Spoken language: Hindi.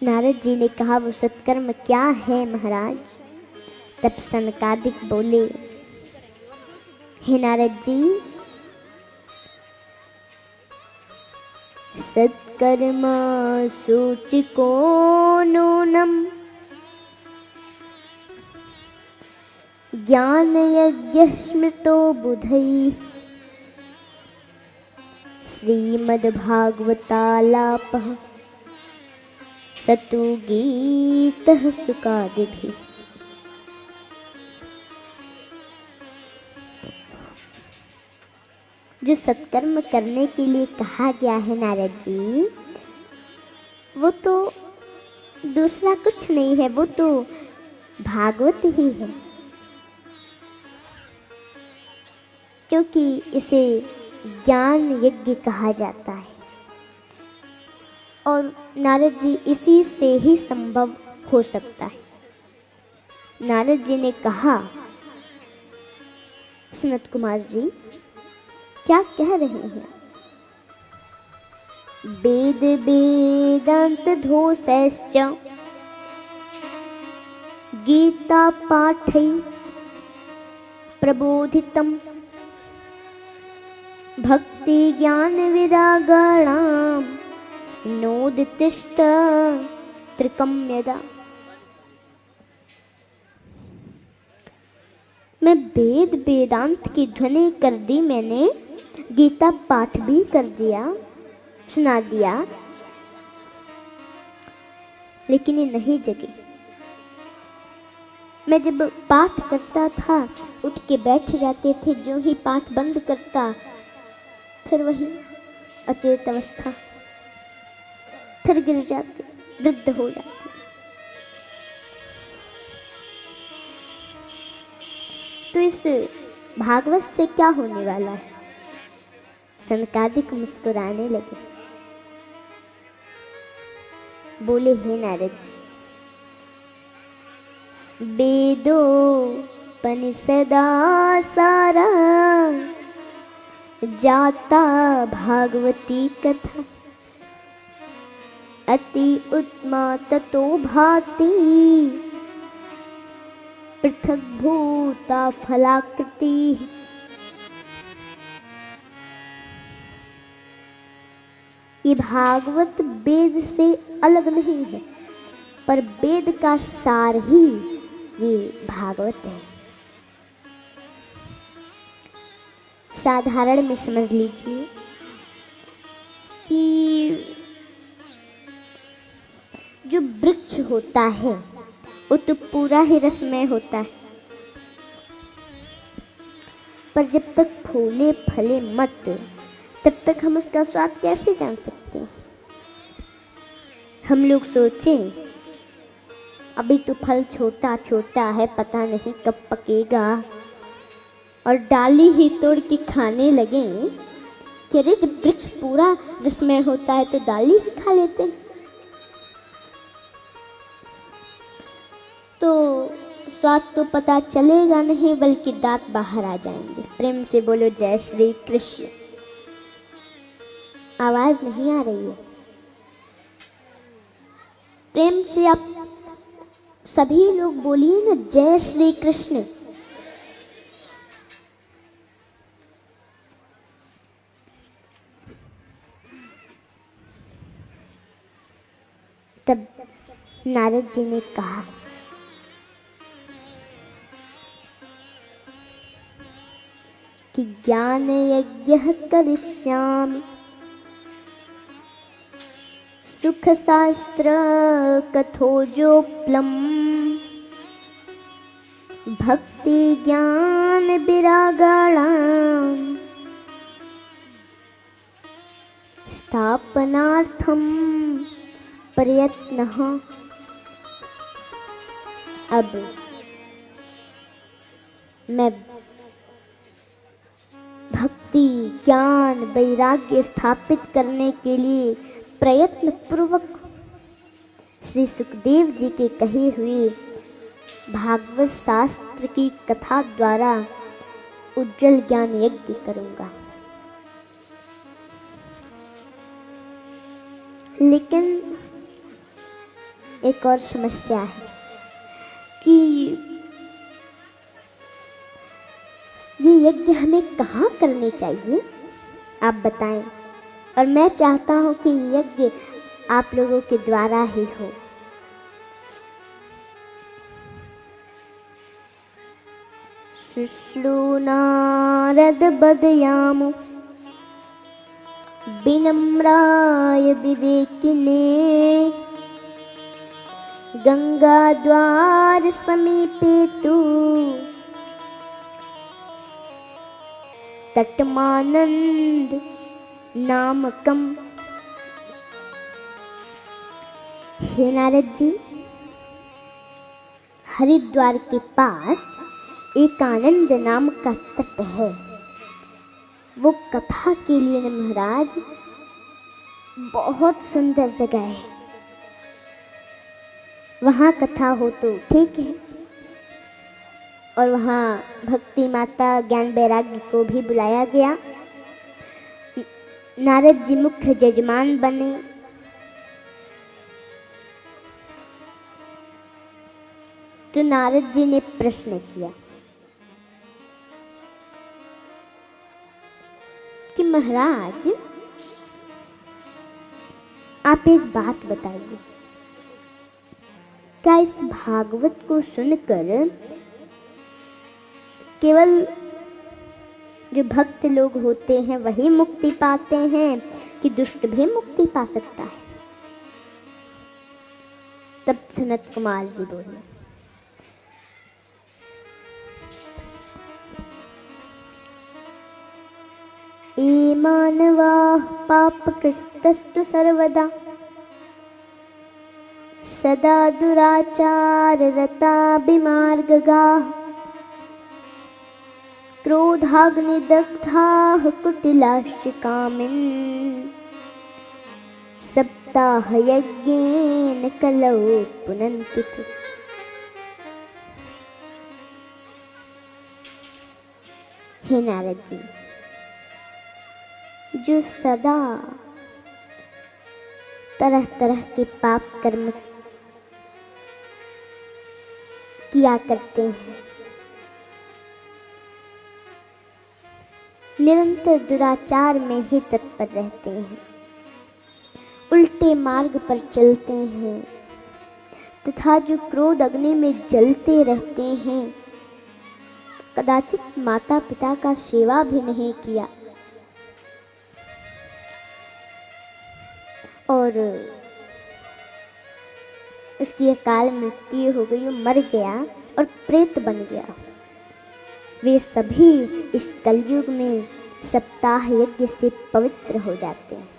नारद जी ने कहा, वो सत्कर्म क्या है महाराज? तब सनकादिक बोले, हे नारद जी, सत्कर्म सूचिको नूनम ज्ञान यज्ञ स्मृतो बुधैः श्रीमद्भागवतालापः सतु गीतः सुकादिभिः। जो सत्कर्म करने के लिए कहा गया है नारद जी, वो तो दूसरा कुछ नहीं है, वो तो भागवत ही है, क्योंकि इसे ज्ञान यज्ञ कहा जाता है और नारद जी इसी से ही संभव हो सकता है। नारद जी ने कहा, सनत कुमार जी क्या कह रहे हैं? वेद वेदांत धोषैश्च गीता पाठै प्रबोधितम् भक्ति ज्ञान विरागाणाम नोदितिष्ठ त्रिकम्यदा। मैं वेद वेदांत की ध्वनि कर दी, मैंने गीता पाठ भी कर दिया, सुना दिया, लेकिन ये नहीं जगी। मैं जब पाठ करता था उठ के बैठ जाते थे, जो ही पाठ बंद करता फिर वही अचेत अवस्था, फिर गिर जाते, वृद्ध हो जाते। तो इस भागवत से क्या होने वाला है? सनकादिक मुस्कुराने लगे, बोले, हे नारद जी, वेदोपनिषदा सारा जाता भागवती कथा अति उत्तमा ततो भाति पृथक भूता फलाकृति। ये भागवत वेद से अलग नहीं है, पर वेद का सार ही ये भागवत है। साधारण में समझ लीजिए कि जो वृक्ष होता है वो तो पूरा ही रसमय होता है, पर जब तक फूले फले मत, तब तक हम उसका स्वाद कैसे जान सकते हैं? हम लोग सोचें अभी तो फल छोटा छोटा है, पता नहीं कब पकेगा, और डाली ही तोड़ के खाने लगे कि अरे जब वृक्ष पूरा रसमय होता है तो डाली ही खा लेते हैं। तो स्वाद तो पता चलेगा नहीं, बल्कि दांत बाहर आ जाएंगे। प्रेम से बोलो जय श्री कृष्ण। आवाज नहीं आ रही है? प्रेम से आप सभी लोग बोलिए ना, जय श्री कृष्ण। तब नारद जी ने कहा, कि ज्ञान यज्ञ करिष्यामि सुख शास्त्र कथोजोप्लम भक्ति ज्ञान विरागाणाम स्थापनार्थम प्रयत्नः। अब मैं भक्ति ज्ञान वैराग्य स्थापित करने के लिए प्रयत्न पूर्वक श्री सुखदेव जी के कहे हुए भागवत शास्त्र की कथा द्वारा उज्जवल ज्ञान यज्ञ करूंगा। लेकिन एक और समस्या है कि ये यज्ञ हमें कहाँ करने चाहिए, आप बताएं। और मैं चाहता हूँ कि यज्ञ आप लोगों के द्वारा ही हो। शुश्रूनारद बदयामो विनम्राय विवेकिने गंगाद्वार समीपे तु तटमानंद नामकम। हे नारद जी, हरिद्वार के पास एक आनंद नाम का तट है। वो कथा के लिए न महाराज बहुत सुंदर जगह है। वहाँ कथा हो तो ठीक है, और वहाँ भक्ति माता ज्ञान वैराग्य को भी बुलाया गया। नारद जी मुख्य जजमान बने। तो नारद जी ने प्रश्न किया कि महाराज आप एक बात बताइए, क्या इस भागवत को सुनकर केवल जो भक्त लोग होते हैं वही मुक्ति पाते हैं कि दुष्ट भी मुक्ति पा सकता है? तब सनत कुमार जी बोले, ये मानवा पापकृतस्तु सर्वदा सदा दुराचार रता विमार्गगाः क्रोधाग्निदग्धाः कुटिलाश्च कामिन् सप्ताहयज्ञेन कलौ पुनन्ति। हे नारद जी, जो सदा तरह तरह के पाप कर्म किया करते हैं, निरंतर दुराचार में ही तत्पर रहते हैं, उल्टे मार्ग पर चलते हैं तथा जो क्रोध अग्नि में जलते रहते हैं, कदाचित माता पिता का सेवा भी नहीं किया और उसकी अकाल मृत्यु हो गई, वो मर गया और प्रेत बन गया, वे सभी इस कलयुग में सप्ताह यज्ञ से पवित्र हो जाते हैं।